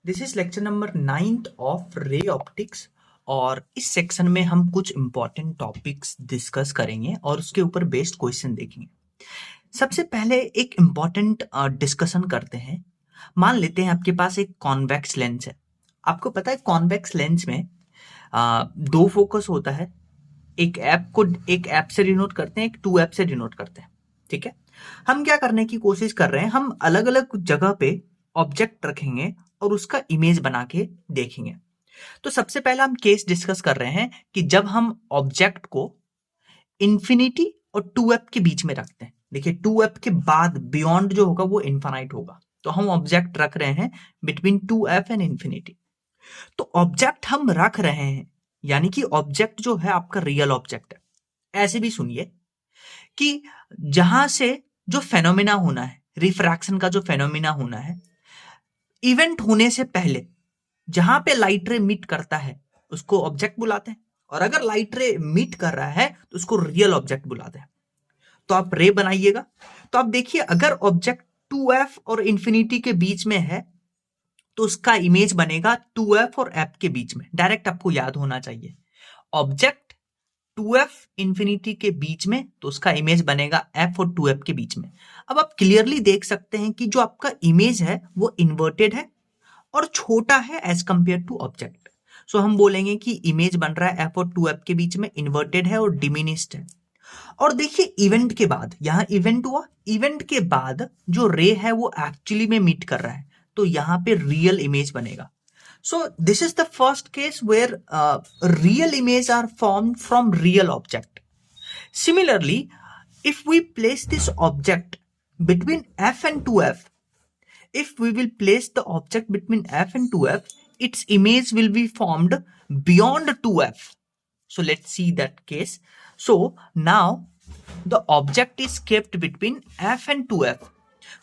This is lecture number 9th of ray optics. और इस section में हम कुछ इंपॉर्टेंट टॉपिक्स डिस्कस करेंगे और उसके ऊपर बेस्ड क्वेश्चन देखेंगे। सबसे पहले एक इंपॉर्टेंट डिस्कशन करते हैं। मान लेते हैं आपके पास एक कॉन्वेक्स लेंस है। आपको पता है कॉन्वेक्स लेंस में दो फोकस होता है। एक ऐप से डिनोट करते हैं, एक टू ऐप से डिनोट करते हैं। ठीक है, हम क्या करने की कोशिश कर रहे हैं, हम अलग अलग जगह पे ऑब्जेक्ट रखेंगे और उसका इमेज बना के देखेंगे। तो सबसे पहला हम केस डिस्कस कर रहे हैं कि जब हम ऑब्जेक्ट को इंफिनिटी और टू एफ के बीच में रखते हैं। देखिए, टू एफ के बाद बियॉन्ड जो होगा वो इन्फानाइट होगा। तो हम ऑब्जेक्ट रख रहे हैं between two F and infinity. तो ऑब्जेक्ट हम रख रहे हैं यानी कि ऑब्जेक्ट जो है आपका रियल ऑब्जेक्ट है। ऐसे भी सुनिए कि जहां से जो फेनोमेना होना है, रिफ्रैक्शन का जो फेनोमेना होना है, इवेंट होने से पहले जहां पे लाइट रे मीट करता है उसको ऑब्जेक्ट बुलाते हैं, और अगर लाइट रे मीट कर रहा है तो उसको रियल ऑब्जेक्ट बुलाते हैं। तो आप रे बनाइएगा तो आप देखिए, अगर ऑब्जेक्ट 2f और इंफिनिटी के बीच में है तो उसका इमेज बनेगा 2f और f के बीच में। डायरेक्ट आपको याद होना चाहिए, ऑब्जेक्ट 2f इंफिनिटी के बीच में तो उसका इमेज बनेगा f और 2f के बीच में। अब आप क्लियरली देख सकते हैं कि जो आपका इमेज है वो इन्वर्टेड है और छोटा है एज कंपेयर टू ऑब्जेक्ट। सो हम बोलेंगे कि इमेज बन रहा है f और 2f के बीच में, इन्वर्टेड है और डिमिनिस्ड है। और देखिए, इवेंट के बाद, यहां इवेंट हुआ, इवेंट के बाद जो रे है वो एक्चुअली में मीट कर रहा है, तो यहां पे रियल इमेज बनेगा। So this is the first case where real images are formed from real object. Similarly, if we place this object between f and 2f, if we will place the object between f and 2f, its image will be formed beyond 2f. So let's see that case. So now the object is kept between f and 2f.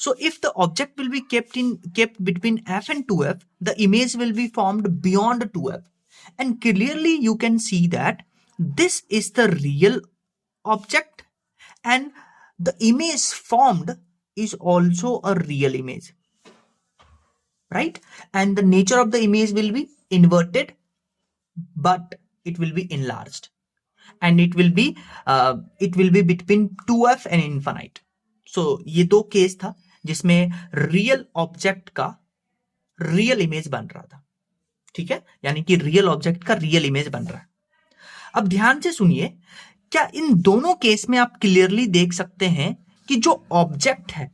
So if the object will be kept between f and 2f, the image will be formed beyond 2f. And clearly you can see that this is the real object and the image formed is also a real image, right? And the nature of the image will be inverted, but it will be enlarged, and it will be between 2f and infinite. So ये दो case था जिसमें real object का real image बन रहा था। ठीक है, यानी कि रियल ऑब्जेक्ट का रियल इमेज बन रहा है। अब ध्यान से सुनिए, क्या इन दोनों केस में आप क्लियरली देख सकते हैं कि जो ऑब्जेक्ट है,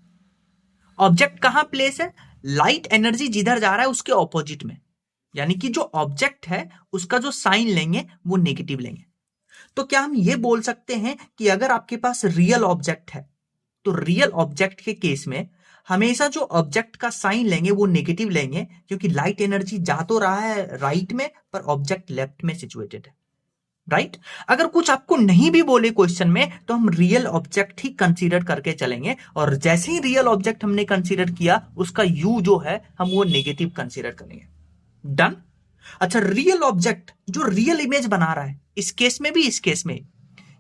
ऑब्जेक्ट कहां प्लेस है, लाइट एनर्जी जिधर जा रहा है उसके ऑपोजिट में, यानी कि जो ऑब्जेक्ट है उसका जो साइन लेंगे वो नेगेटिव लेंगे। तो क्या हम ये बोल सकते हैं कि अगर आपके पास रियल ऑब्जेक्ट है तो रियल ऑब्जेक्ट के केस में हमेशा जो ऑब्जेक्ट का साइन लेंगे वो नेगेटिव लेंगे, क्योंकि लाइट एनर्जी जा तो रहा है राइट में पर ऑब्जेक्ट लेफ्ट में सिचुएटेड है, राइट? अगर कुछ आपको नहीं भी बोले क्वेश्चन में तो हम रियल ऑब्जेक्ट ही कंसीडर करके चलेंगे, और जैसे ही रियल ऑब्जेक्ट हमने कंसीडर किया उसका यू जो है हम वो नेगेटिव कंसीडर करेंगे। डन? अच्छा, रियल ऑब्जेक्ट जो रियल इमेज बना रहा है, इस केस में भी इस केस में,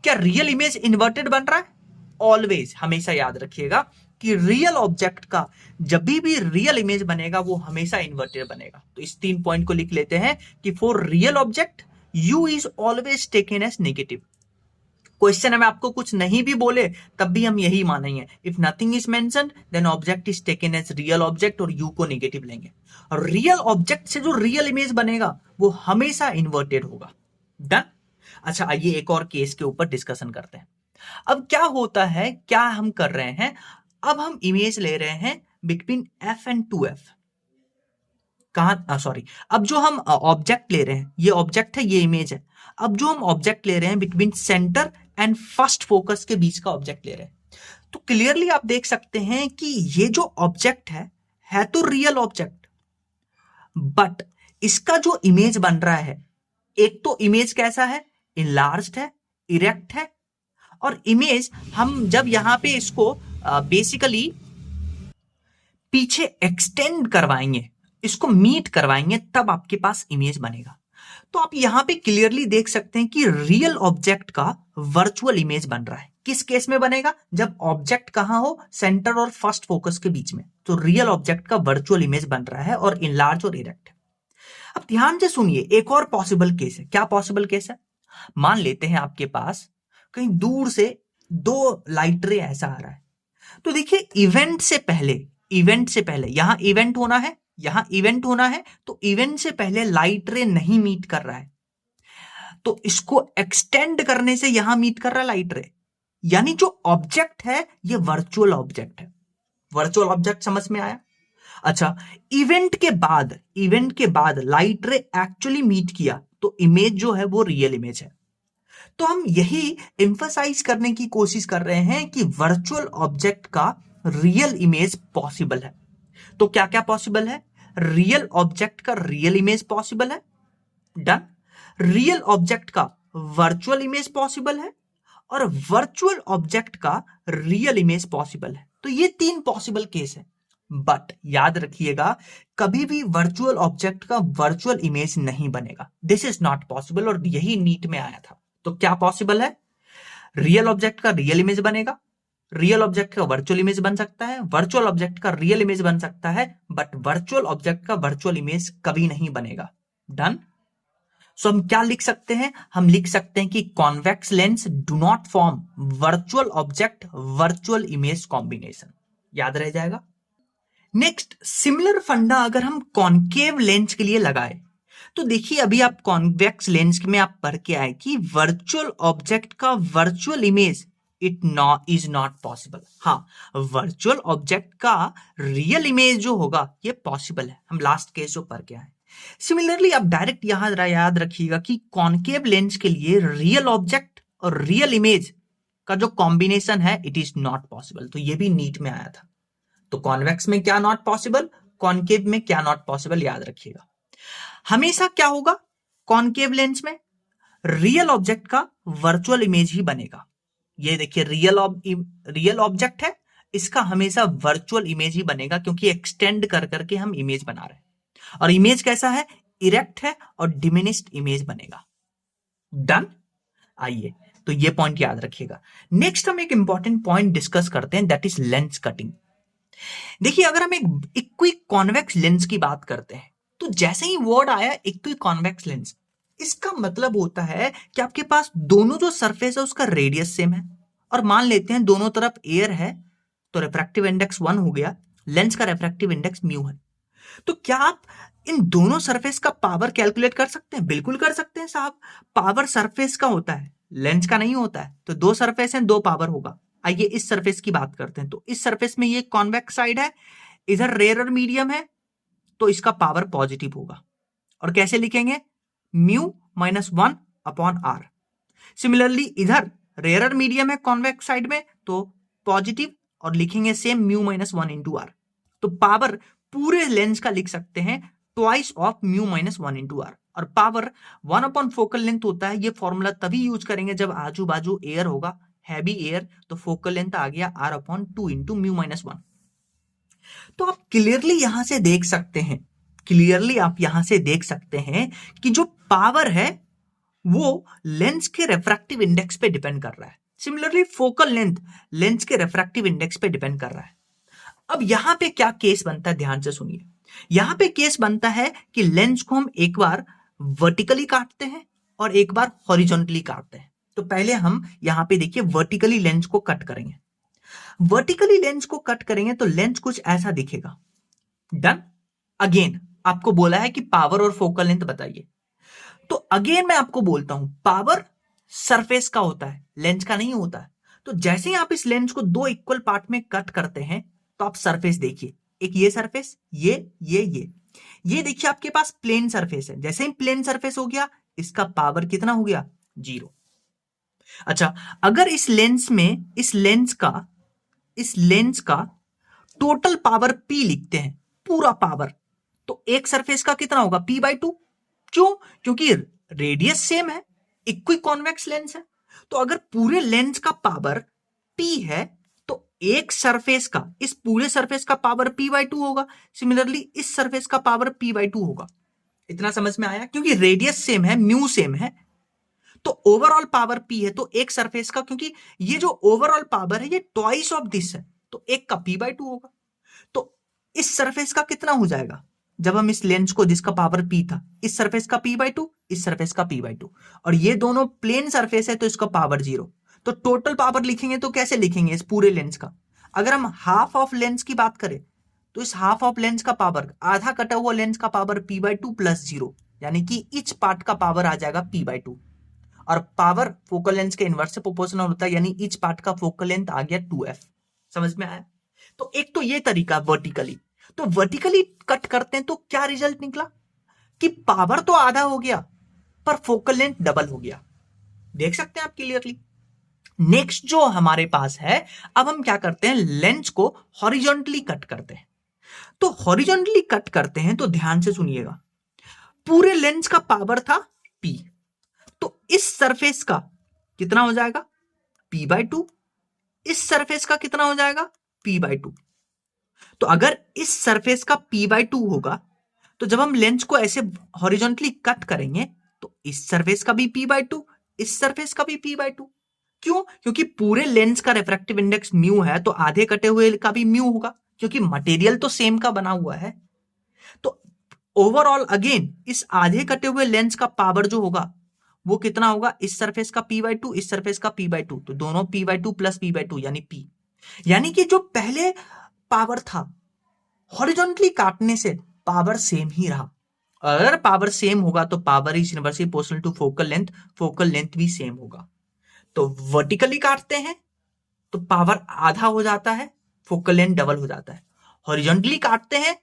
क्या रियल इमेज इन्वर्टेड बन रहा है? ऑलवेज, हमेशा याद रखिएगा कि रियल ऑब्जेक्ट का जब भी रियल इमेज बनेगा वो हमेशा इन्वर्टेड बनेगा। तो इस 3 पॉइंट को लिख लेते हैं कि for real object u is always taken as negative. Question में आपको कुछ नहीं भी बोले तब भी हम यही मानेंगे, if nothing is mentioned then object is taken as real object और u को नेगेटिव लेंगे, और रियल ऑब्जेक्ट से जो रियल इमेज बनेगा वो हमेशा इन्वर्टेड होगा। डन? अच्छा, आइए एक और केस के ऊपर डिस्कशन करते हैं। अब क्या होता है, क्या हम कर रहे हैं, अब हम इमेज ले रहे हैं बिटवीन f एंड 2f। अब जो हम ऑब्जेक्ट ले रहे हैं, ये ऑब्जेक्ट है, ये इमेज है। अब जो हम ऑब्जेक्ट ले रहे हैं between centre and first focus के बीच का ऑब्जेक्ट ले रहे हैं, तो क्लियरली आप देख सकते हैं कि ये जो ऑब्जेक्ट है तो रियल ऑब्जेक्ट, बट इसका जो इमेज बन रहा है, एक तो इमेज कैसा है, इनलार्ज्ड है, इरेक्ट है, और इमेज हम जब यहां पे इसको बेसिकली पीछे एक्सटेंड करवाएंगे, इसको मीट करवाएंगे, तब आपके पास इमेज बनेगा। तो आप यहां पे क्लियरली देख सकते हैं कि रियल ऑब्जेक्ट का वर्चुअल इमेज बन रहा है। किस केस में बनेगा? जब ऑब्जेक्ट कहां हो, सेंटर और फर्स्ट फोकस के बीच में। तो रियल ऑब्जेक्ट का वर्चुअल इमेज बन रहा है और इनलार्ज और इरेक्ट है। अब ध्यान से सुनिए, एक और पॉसिबल केस है। क्या पॉसिबल केस है? मान लेते हैं आपके पास कहीं दूर से दो लाइट रे ऐसा आ रहा है, तो देखिए इवेंट से पहले यहां इवेंट होना है, यहां इवेंट होना है, तो इवेंट से पहले लाइट रे नहीं मीट कर रहा है, तो इसको एक्सटेंड करने से यहां मीट कर रहा है लाइट रे, यानी जो ऑब्जेक्ट है ये वर्चुअल ऑब्जेक्ट है। वर्चुअल ऑब्जेक्ट समझ में आया? अच्छा, इवेंट के बाद लाइट रे एक्चुअली मीट किया तो इमेज जो है वो रियल इमेज है। तो हम यही एम्फसाइज करने की कोशिश कर रहे हैं कि वर्चुअल ऑब्जेक्ट का रियल इमेज पॉसिबल है। तो क्या क्या पॉसिबल है? रियल ऑब्जेक्ट का रियल इमेज पॉसिबल है, डन। रियल ऑब्जेक्ट का वर्चुअल इमेज पॉसिबल है और वर्चुअल ऑब्जेक्ट का रियल इमेज पॉसिबल है। तो ये तीन पॉसिबल केस है, बट याद रखिएगा कभी भी वर्चुअल ऑब्जेक्ट का वर्चुअल इमेज नहीं बनेगा। दिस इज नॉट पॉसिबल, और यही नीट में आया था। तो क्या पॉसिबल है? रियल ऑब्जेक्ट का रियल इमेज बनेगा, रियल ऑब्जेक्ट का वर्चुअल इमेज बन सकता है, वर्चुअल ऑब्जेक्ट का रियल इमेज बन सकता है, बट वर्चुअल ऑब्जेक्ट का वर्चुअल इमेज कभी नहीं बनेगा। डन। सो हम क्या लिख सकते हैं? हम लिख सकते हैं कि convex lens do not form virtual object virtual image combination. याद रह जाएगा। नेक्स्ट, सिमिलर फंडा अगर हम कॉन्केव लेंस के लिए लगाए तो देखिए, अभी आप कॉन्वेक्स लेंस में आप पढ़ के आए कि वर्चुअल ऑब्जेक्ट का virtual image is not possible. हाँ, वर्चुअल ऑब्जेक्ट का रियल इमेज जो होगा ये पॉसिबल है। हम लास्ट केस जो पढ़ के आए। सिमिलरली आप डायरेक्ट यहां याद रखिएगा कि कॉन्केव लेंस के लिए रियल ऑब्जेक्ट और रियल इमेज का जो कॉम्बिनेशन है इट इज नॉट पॉसिबल। तो ये भी नीट में आया था। तो कॉन्वेक्स में क्या नॉट पॉसिबल, कॉन्केव में क्या नॉट पॉसिबल, याद रखिएगा। हमेशा क्या होगा? कॉन्केव लेंस में रियल ऑब्जेक्ट का वर्चुअल इमेज ही बनेगा। ये देखिए, रियल ऑब्जेक्ट है, इसका हमेशा वर्चुअल इमेज ही बनेगा, क्योंकि एक्सटेंड कर करके हम इमेज बना रहे हैं। और इमेज कैसा है? इरेक्ट है और डिमिनिश्ड इमेज बनेगा। डन। आइए, तो ये पॉइंट याद रखिएगा। नेक्स्ट हम एक इंपॉर्टेंट पॉइंट डिस्कस करते हैं, दैट इज लेंस कटिंग। देखिए, अगर हम एक इक्वी कॉन्वेक्स लेंस की बात करते हैं तो जैसे ही वर्ड आया इक्वी कॉन्वेक्स लेंस, इसका मतलब होता है कि आपके पास दोनों जो सरफेस है उसका रेडियस सेम है, और मान लेते हैं दोनों तरफ एयर है, तो रिफ्रैक्टिव इंडेक्स 1 हो गया, लेंस का रिफ्रैक्टिव इंडेक्स म्यू है। तो क्या आप इन दोनों सरफेस का पावर कैलकुलेट कर सकते हैं? बिल्कुल कर सकते हैं साहब। पावर सरफेस का होता है, लेंस का नहीं होता है। तो दो सरफेस हैं, दो पावर होगा। आइए इस सरफेस की बात करते हैं। तो इस सरफेस में ये कॉन्वेक्स साइड है, इधर रेयर मीडियम है, तो इसका पावर पॉजिटिव होगा। और कैसे लिखेंगे? Mu minus 1 upon R. Similarly इधर रेयर मीडियम है कॉन्वेक्स साइड में, तो पॉजिटिव, और लिखेंगे same mu minus 1 into R. तो पावर पूरे लेंस का लिख सकते हैं twice of mu minus 1 into R. और पावर 1 अपॉन फोकल लेंथ होता है। ये फॉर्मूला तभी यूज करेंगे जब आजू बाजू एयर होगा, हैवी एयर, तो फोकल लेंथ आ गया R upon 2 into mu minus 1। तो आप क्लियरली यहां से देख सकते हैं, कि जो पावर है वो लेंस के रिफ्रैक्टिव इंडेक्स पे डिपेंड कर रहा है। सिमिलरली फोकल लेंथ लेंस के रिफ्रैक्टिव इंडेक्स पे डिपेंड कर रहा है। अब यहां पे क्या केस बनता है, ध्यान से सुनिए। यहां पे केस बनता है कि लेंस को हम एक बार वर्टिकली काटते हैं और एक बार हॉरिजॉन्टली काटते हैं। तो पहले हम यहां पे देखिए वर्टिकली लेंस को कट करेंगे। वर्टिकली लेंस को कट करेंगे तो लेंस कुछ ऐसा दिखेगा। डन। अगेन आपको बोला है कि पावर और फोकल लेंथ बताइए, तो अगेन मैं आपको बोलता हूं पावर सरफेस का होता है, लेंस का नहीं होता है। तो जैसे ही आप इस लेंस को दो इक्वल पार्ट में कट करते हैं तो आप सरफेस देखिए, एक ये सरफेस, ये देखिए आपके पास प्लेन सरफेस है। जैसे ही प्लेन सरफेस हो गया, इसका पावर कितना हो गया? 0। अच्छा, अगर इस लेंस का टोटल पावर P लिखते हैं, पूरा पावर, तो एक सरफेस का कितना होगा? P/2। क्यों? क्योंकि रेडियस सेम है, इक्वी कॉन्वेक्स लेंस है। तो अगर पूरे लेंस का पावर P है तो एक सरफेस का, इस पूरे सरफेस का पावर P/2 होगा। सिमिलरली इस सरफेस का पावर P/2 होगा। इतना समझ में आया? क्योंकि रेडियस सेम है, म्यू सेम है, तो ओवरऑल पावर P है। तो एक सरफेस का, क्योंकि ये जो ओवरऑल पावर है ये ट्वाइस ऑफ दिस है, तो एक का P/2 होगा। तो इस सरफेस का कितना हो जाएगा जब हम इस लेंस को, जिसका पावर p था, इस सरफेस का p/2, इस सरफेस का p/2, और ये दोनों प्लेन सरफेस है तो इसका पावर 0। तो टोटल पावर लिखेंगे तो कैसे लिखेंगे इस पूरे लेंस का? अगर हम हाफ ऑफ लेंस की बात करें तो इस हाफ ऑफ लेंस का पावर, आधा कटा हुआ लेंस का पावर p/2 प्लस 0, यानी कि इच पार्ट का पावर आ जाएगा p/2, और पावर फोकल लेंथ के इनवर्स से प्रोपोर्शनल होता है, यानी ईच पार्ट का फोकल लेंथ आ गया 2f। समझ में आया? तो एक तो ये तरीका वर्टिकली, तो वर्टिकली कट करते हैं तो क्या रिजल्ट निकला कि पावर तो आधा हो गया पर फोकल लेंथ डबल हो गया। देख सकते हैं आप क्लियरली। नेक्स्ट जो हमारे पास है, अब हम क्या करते हैं, लेंस को हॉरिजॉन्टली कट करते हैं। तो हॉरिजॉन्टली कट करते हैं तो ध्यान से सुनिएगा, पूरे लेंस का पावर था p, तो इस सरफेस का कितना हो जाएगा p/2, इस सरफेस का कितना हो जाएगा p/2। तो अगर इस सरफेस का p/2 होगा तो जब हम लेंस को ऐसे हॉरिजॉन्टली कट करेंगे तो इस सरफेस का भी p/2, इस सरफेस का भी p/2। क्यों? क्योंकि पूरे लेंस का रिफ्रैक्टिव इंडेक्स म्यू है, तो आधे कटे हुए का भी म्यू होगा, क्योंकि मटेरियल तो सेम का बना हुआ है। तो ओवरऑल अगेन इस आधे कटे हुए लेंस का पावर जो होगा वो कितना होगा, इस सरफेस का p/2, इस सरफेस का p/2, तो दोनों p/2 प्लस p/2 यानी p। यानी कि जो पहले पावर था हॉरिजॉन्टली काटने से पावर सेम ही रहा। अगर पावर सेम होगा तो power is inversely proportional to focal length भी सेम होगा। तो वर्टिकली काटते हैं तो पावर आधा हो जाता है, फोकल लेंथ डबल हो जाता है। हॉरिजॉन्टली काटते हैं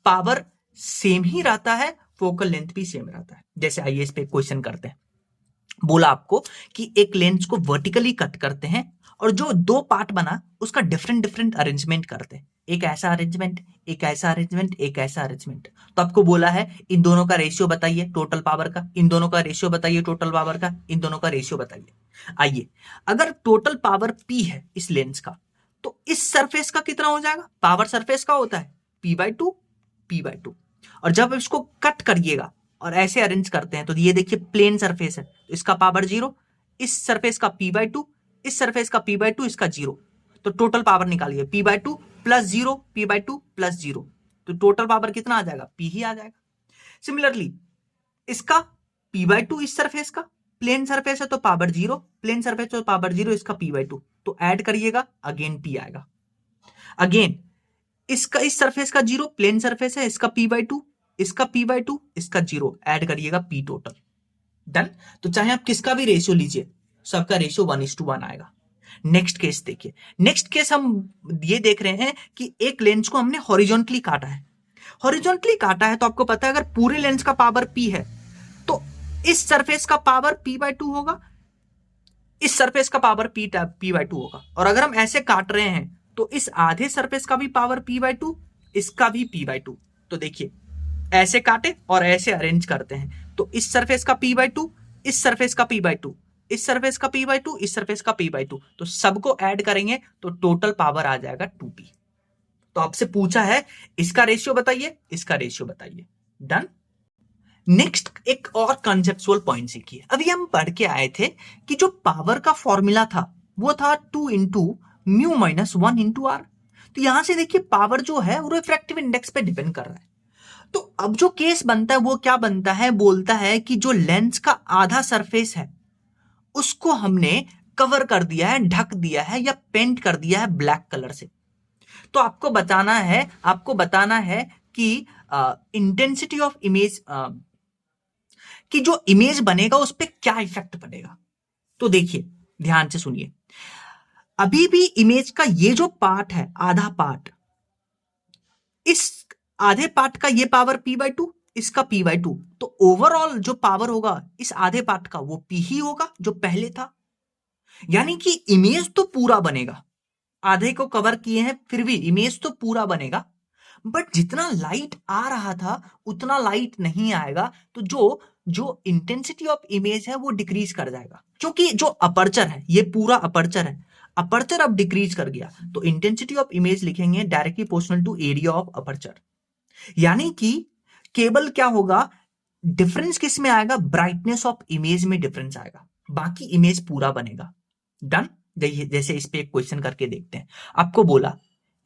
पावर सेम ही रहता है, फोकल लेंथ भी सेम रहता है। जैसे आइए इस पे क्वेश्चन करते हैं। बोला आपको कि एक लेंस को वर्टिकली कट करते हैं और जो दो पार्ट बना उसका डिफरेंट डिफरेंट अरेंजमेंट करते हैं, एक ऐसा अरेंजमेंट, एक ऐसा अरेंजमेंट, एक ऐसा अरेंजमेंट। तो आपको बोला है इन दोनों का रेशियो बताइए टोटल पावर का, इन दोनों का रेशियो बताइए टोटल पावर का, इन दोनों का रेशियो बताइए। आइए, अगर टोटल पावर p है इस लेंस का, तो इस सरफेस का कितना हो जाएगा, पावर सरफेस का होता है p/2, p/2, और जब इसको कट करिएगा और ऐसे अरेंज करते हैं तो ये देखिए प्लेन सरफेस है तो इसका पावर 0, इस सरफेस का p/2, इस सरफेस का p/2, इसका 0। तो टोटल पावर निकालिए p/2 प्लस 0, p/2 प्लस 0, तो टोटल पावर कितना आ जाएगा, p ही आ जाएगा। सिमिलरली इसका p/2, इस सरफेस का प्लेन सरफेस है तो पावर 0, प्लेन सरफेस तो पावर 0, इसका p/2, तो ऐड करिएगा अगेन p आएगा। अगेन इसका इस सरफेस का 0, प्लेन सरफेस है, इसका p/2, इसका p/2, इसका 0, ऐड करिएगा p टोटल। डन। तो चाहे आप किसका भी रेशियो लीजिए सबका रेशियो 1:1 आएगा। नेक्स्ट केस देखिए, नेक्स्ट केस हम ये देख रहे हैं कि एक लेंस को हमने हॉरिजॉन्टली काटा है। हॉरिजॉन्टली काटा है तो आपको पता है अगर पूरे लेंस का पावर p है तो इस सरफेस का पावर p/2 होगा, इस सरफेस का पावर p/2 होगा, और अगर हम ऐसे काट रहे हैं तो इस आधे सरफेस का भी पावर p/2, इसका भी p/2। तो देखिए ऐसे काटे और ऐसे अरेंज करते हैं तो इस सरफेस का p/2, इस सरफेस का p/2, इस सरफेस का p/2, इस सरफेस का p/2, तो सबको ऐड करेंगे तो टोटल पावर आ जाएगा 2p। तो आपसे पूछा है इसका रेशियो बताइए, इसका रेशियो बताइए। डन। नेक्स्ट एक और कंसेप्चुअल पॉइंट सीखिए। अभी हम पढ़ के आए थे कि जो पावर का फॉर्मूला था वो था 2 into mu minus 1 into R. तो यहां से देखिए पावर जो है वो रिफ्रैक्टिव इंडेक्स पे डिपेंड कर रहा है। तो अब जो केस बनता है वो क्या बनता है, बोलता है कि जो लेंस का आधा सरफेस है उसको हमने कवर कर दिया है, ढक दिया है या पेंट कर दिया है ब्लैक कलर से। तो आपको बताना है कि इंटेंसिटी ऑफ इमेज, कि जो इमेज बनेगा उस पर क्या इफेक्ट पड़ेगा। तो देखिए ध्यान से सुनिए, अभी भी इमेज का ये जो पार्ट है, आधा पार्ट, इस आधे पार्ट का ये पावर p/2, इसका p/2, तो ओवरऑल जो पावर होगा इस आधे पार्ट का वो p ही होगा जो पहले था। यानी कि इमेज तो पूरा बनेगा, आधे को कवर किए हैं फिर भी इमेज तो पूरा बनेगा, बट जितना लाइट आ रहा था उतना लाइट नहीं आएगा। तो जो इंटेंसिटी ऑफ इमेज है वो डिक्रीज कर जाएगा, क्योंकि जो अपर्चर है ये पूरा अपर्चर है, अपर्चर अब डिक्रीज कर गया तो इंटेंसिटी ऑफ इमेज लिखेंगे directly proportional to area of aperture. यानी कि केवल क्या होगा, डिफरेंस किस में आएगा, ब्राइटनेस ऑफ इमेज में डिफरेंस आएगा, बाकी इमेज पूरा बनेगा। डन। जैसे इस पे एक क्वेश्चन करके देखते हैं। आपको बोला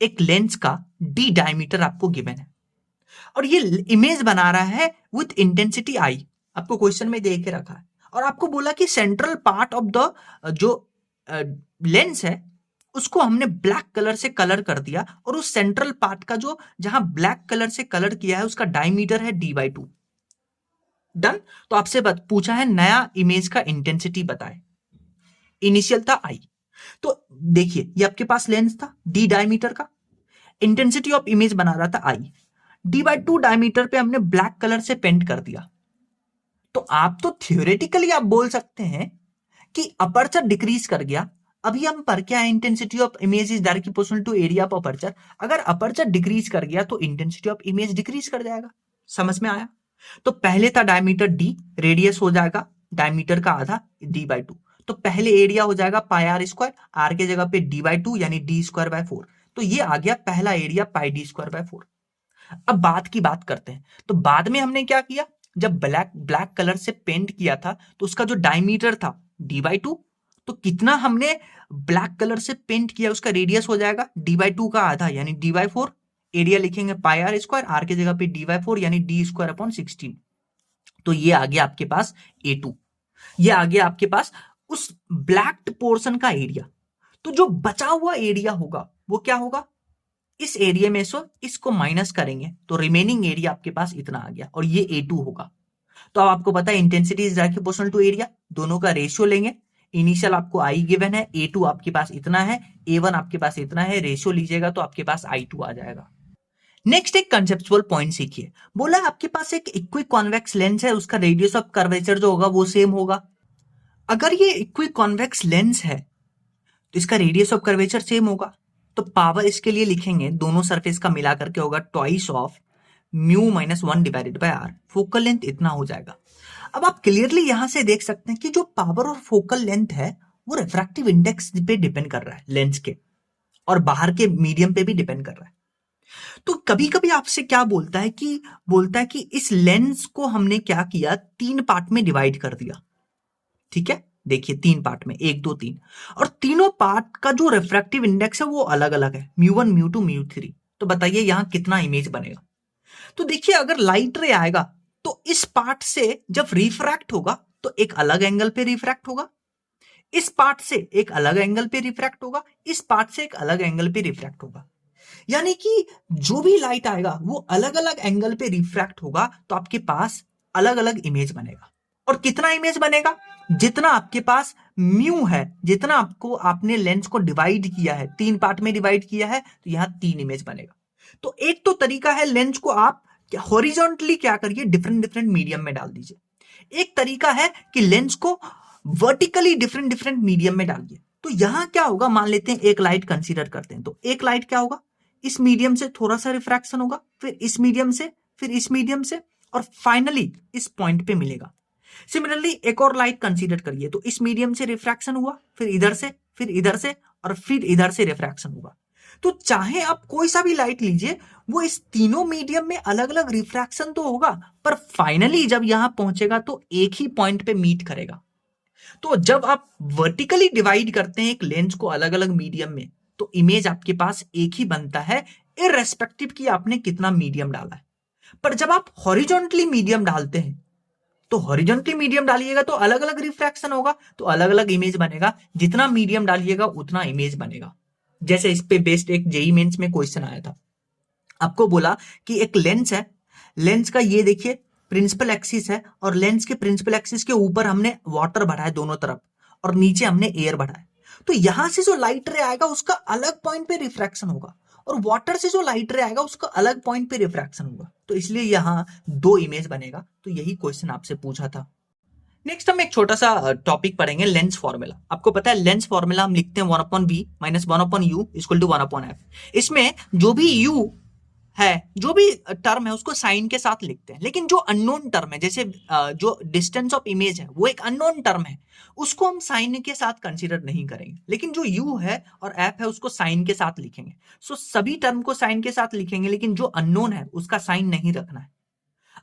एक लेंस का डी डायमीटर आपको गिवन है और ये इमेज बना रहा है विथ इंटेंसिटी आई, आपको क्वेश्चन में दे के रखा है और आपको बोला कि सेंट्रल पार्ट ऑफ द जो लेंस है उसको हमने ब्लैक कलर से कलर कर दिया और उस सेंट्रल पार्ट का जो जहां ब्लैक कलर से कलर किया है उसका डायमीटर है d/2। डन। तो आपसे पूछा है नया इमेज का इंटेंसिटी बताए, इनिशियल था आई। तो देखिए ये आपके पास लेंस था डी डायमीटर का, इंटेंसिटी ऑफ इमेज बना रहा था आई, d/2 डायमीटर पे हमने ब्लैक कलर से पेंट कर दिया। तो आप तो थियोरेटिकली आप बोल सकते हैं कि अपर्चर डिक्रीज कर गया। अभी हम पर क्या है, intensity of image is directly proportional to area of aperture. अगर अपर्चर डिक्रीज कर गया तो इंटेंसिटी ऑफ इमेज डिक्रीज कर जाएगा। समझ में आया? तो पहले था डायमीटर डी, रेडियस हो जाएगा डायमीटर का आधा d/2। तो पहले एरिया हो जाएगा पाई आर स्क्वायर, आर के जगह पे d/2 यानी d²/4। तो ये आ गया पहला एरिया पाई d²/4। अब बाद की बात करते हैं। तो बाद में हमने क्या किया, जब ब्लैक कलर से पेंट किया था तो उसका जो डायमीटर था d/2, तो कितना हमने ब्लैक कलर से पेंट किया उसका रेडियस हो जाएगा d/2 का आधा यानी d/4। एरिया लिखेंगे पाई आर स्क्वायर, आर के जगह पे d/4 यानी d²/16। तो ये आ गया आपके पास A2। ये आ गया आपके पास उस ब्लैक पोर्शन का एरिया। तो जो बचा हुआ एरिया होगा वो क्या होगा, इस एरिया में से इसको माइनस करेंगे तो रिमेनिंग एरिया आपके पास इतना आ गया और ये A2 होगा। तो अब आपको पता है intensity is directly proportional to area, दोनों का रेशियो लेंगे। इनिशियल आपको आई गिवन है, A2 आपके पास इतना है, A1 आपके पास इतना है, रेशियो लीजिएगा तो आपके पास I2 आ जाएगा। नेक्स्ट एक कंसेप्चुअल पॉइंट सीखिए। बोला आपके पास एक इक्वी कॉन्वेक्स लेंस है, उसका रेडियस ऑफ कर्वेचर जो होगा वो सेम होगा। अगर ये इक्वी कॉन्वेक्स लेंस है तो इसका रेडियस ऑफ कर्वेचर सेम होगा। तो पावर इसके लिए लिखेंगे दोनों सरफेस का मिला करके होगा twice of μ-1 divided by R. Focal length इतना हो जाएगा। अब आप क्लियरली यहां से देख सकते हैं कि जो पावर और फोकल लेंथ है वो रिफ्रैक्टिव इंडेक्स पे डिपेंड कर रहा है लेंस के, और बाहर के मीडियम पे भी डिपेंड कर रहा है। तो कभी कभी आपसे क्या बोलता है कि इस लेंस को हमने क्या किया, 3 पार्ट में डिवाइड कर दिया। ठीक है, देखिए 3 पार्ट में, 1 2 3, और तीनों पार्ट का जो रिफ्रैक्टिव इंडेक्स है वो अलग अलग है, μ1 μ2 μ3। तो बताइए यहां कितना इमेज बनेगा। तो देखिए अगर लाइट रे आएगा तो इस पार्ट से जब रिफ्रैक्ट होगा तो एक अलग एंगल पे रिफ्रैक्ट होगा, इस पार्ट से एक अलग एंगल पे रिफ्रैक्ट होगा, इस पार्ट से एक अलग एंगल पे रिफ्रैक्ट होगा। यानी कि जो भी लाइट आएगा वो अलग अलग एंगल पे रिफ्रैक्ट होगा, तो आपके पास अलग अलग इमेज बनेगा। और कितना इमेज बनेगा, जितना आपके पास म्यू है, जितना आपने लेंस को डिवाइड किया है, 3 पार्ट में डिवाइड किया है, तो यहां 3 इमेज बनेगा। तो एक तो तरीका है लेंस को आप हॉरिजॉन्टली क्या करिए, डिफरेंट मीडियम में डाल दीजिए। एक तरीका है कि लेंस को वर्टिकली डिफरेंट मीडियम में डालिए। तो यहां क्या होगा, मान लेते हैं एक लाइट कंसीडर करते हैं, तो एक लाइट क्या होगा, इस मीडियम से थोड़ा सा रिफ्रैक्शन होगा, फिर इस मीडियम से, फिर इस मीडियम से, और फाइनली इस पॉइंट पे मिलेगा। सिमिलरली एक और लाइट कंसीडर करिए, तो इस मीडियम से रिफ्रैक्शन हुआ, फिर इधर से, फिर इधर से, और फिर इधर से रिफ्रैक्शन हुआ। तो चाहे आप कोई सा भी लाइट लीजिए, वो इस तीनों मीडियम में अलग अलग रिफ्रैक्शन तो होगा, पर फाइनली जब यहां पहुंचेगा तो एक ही पॉइंट पे मीट करेगा। तो जब आप वर्टिकली डिवाइड करते हैं एक लेंस को अलग अलग मीडियम में, तो इमेज आपके पास एक ही बनता है, इररेस्पेक्टिव कि आपने कितना मीडियम डाला है। पर जब आप हॉरिजॉन्टली मीडियम डालते हैं, तो हॉरिजॉन्टली मीडियम डालिएगा तो अलग अलग रिफ्रैक्शन होगा, तो अलग अलग इमेज बनेगा। जितना मीडियम डालिएगा उतना इमेज बनेगा। जैसे इस पे बेस्ड एक जेईई मेंस में क्वेश्चन आया था, आपको बोला कि एक लेंस है, लेंस का ये देखिए प्रिंसिपल एक्सिस है, और लेंस के प्रिंसिपल एक्सिस के ऊपर हमने वाटर भरा है दोनों तरफ, और नीचे हमने एयर भरा है। तो यहां से जो लाइट रे आएगा उसका अलग पॉइंट पे रिफ्रैक्शन होगा, और वाटर से जो लाइट रे आएगा उसका अलग पॉइंट पे रिफ्रैक्शन होगा। तो इसलिए यहां 2 इमेज बनेगा। तो यही क्वेश्चन आपसे पूछा था। नेक्स्ट हम एक छोटा सा टॉपिक पढ़ेंगे, लेंस फॉर्मूला। आपको पता है लेंस फॉर्मूला हम लिखते हैं 1/b minus 1/u equal to 1/f। इसमें जो भी u है, जो भी टर्म है उसको साइन के साथ लिखते हैं, लेकिन जो अननोन टर्म है, जैसे जो डिस्टेंस ऑफ इमेज है वो एक अननोन टर्म है, उसको हम साइन के साथ कंसीडर नहीं करेंगे। लेकिन जो u है और f है उसको साइन के साथ लिखेंगे। सो सभी टर्म को साइन के साथ लिखेंगे, लेकिन जो अननोन है उसका साइन नहीं रखना है।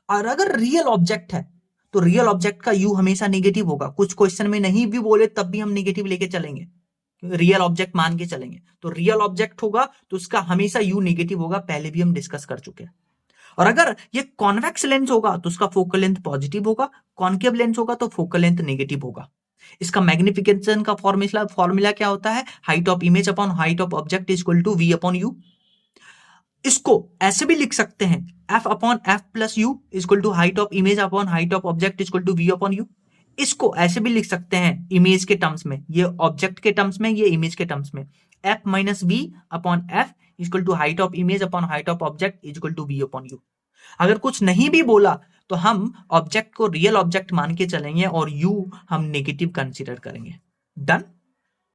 और अगर रियल ऑब्जेक्ट है तो रियल ऑब्जेक्ट का u हमेशा नेगेटिव होगा। कुछ क्वेश्चन में नहीं भी बोले तब भी हम नेगेटिव लेके चलेंगे, रियल ऑब्जेक्ट मान के चलेंगे, तो रियल ऑब्जेक्ट होगा तो उसका हमेशा यू नेगेटिव होगा, पहले भी हम डिस्कस कर चुके हैं। और अगर ये कॉन्वेक्स लेंस होगा तो उसका फोकल लेंथ पॉजिटिव होगा, कॉन्केव लेंस होगा तो फोकल लेंथ नेगेटिव होगा। इसका मैग्निफिकेशन का फॉर्मूला क्या होता है, height of image upon height of object is equal to v upon u. इसको ऐसे भी लिख सकते हैं, f upon f plus u is equal to height of image upon height of object is equal to v upon u. इसको ऐसे भी लिख सकते हैं इमेज के टर्म्स में, ये ऑब्जेक्ट के टर्म्स में, ये इमेज के टर्म्स में, f minus v upon f equal to height of image upon height of object is equal to v upon u. अगर कुछ नहीं भी बोला तो हम ऑब्जेक्ट को रियल ऑब्जेक्ट मान के चलेंगे और यू हम नेगेटिव कंसीडर करेंगे। डन।